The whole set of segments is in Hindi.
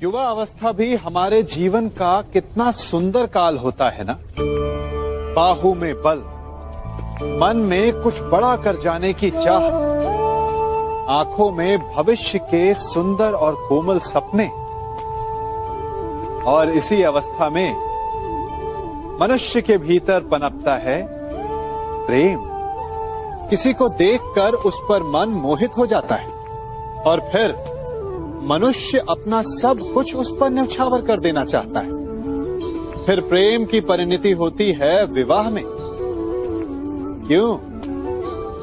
युवा अवस्था भी हमारे जीवन का कितना सुंदर काल होता है ना। बाहू में बल, मन में कुछ बड़ा कर जाने की चाह, आंखों में भविष्य के सुंदर और कोमल सपने। और इसी अवस्था में मनुष्य के भीतर पनपता है प्रेम। किसी को देखकर उस पर मन मोहित हो जाता है और फिर मनुष्य अपना सब कुछ उस पर न्यौछावर कर देना चाहता है। फिर प्रेम की परिणति होती है विवाह में। क्यों?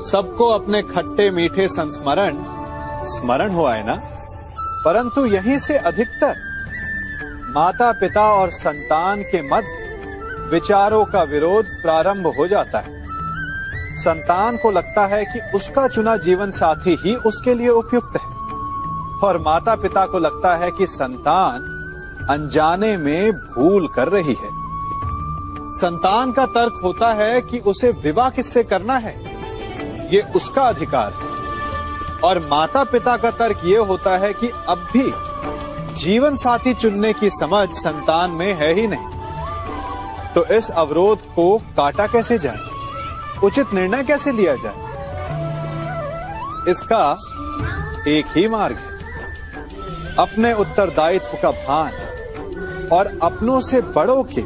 सबको अपने खट्टे मीठे संस्मरण स्मरण हुआ है ना। परंतु यहीं से अधिकतर माता पिता और संतान के मध्य विचारों का विरोध प्रारंभ हो जाता है। संतान को लगता है कि उसका चुना जीवन साथी ही उसके लिए उपयुक्त है और माता पिता को लगता है कि संतान अनजाने में भूल कर रही है। संतान का तर्क होता है कि उसे विवाह किससे करना है, ये उसका अधिकार है। और माता पिता का तर्क ये होता है कि अब भी जीवन साथी चुनने की समझ संतान में है ही नहीं। तो इस अवरोध को काटा कैसे जाए, उचित निर्णय कैसे लिया जाए? इसका एक ही मार्ग है, अपने उत्तरदायित्व का भान और अपनों से बड़ों के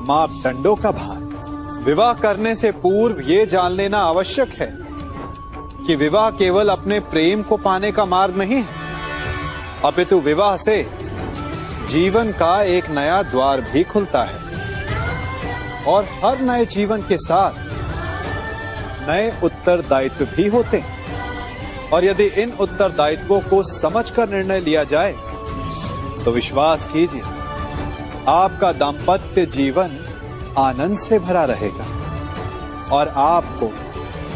मापदंडों का भान। विवाह करने से पूर्व ये जान लेना आवश्यक है कि विवाह केवल अपने प्रेम को पाने का मार्ग नहीं है, अपितु विवाह से जीवन का एक नया द्वार भी खुलता है। और हर नए जीवन के साथ नए उत्तरदायित्व भी होते हैं। और यदि इन उत्तरदायित्वों को समझकर निर्णय लिया जाए तो विश्वास कीजिए, आपका दाम्पत्य जीवन आनंद से भरा रहेगा और आपको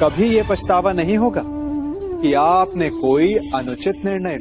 कभी ये पछतावा नहीं होगा कि आपने कोई अनुचित निर्णय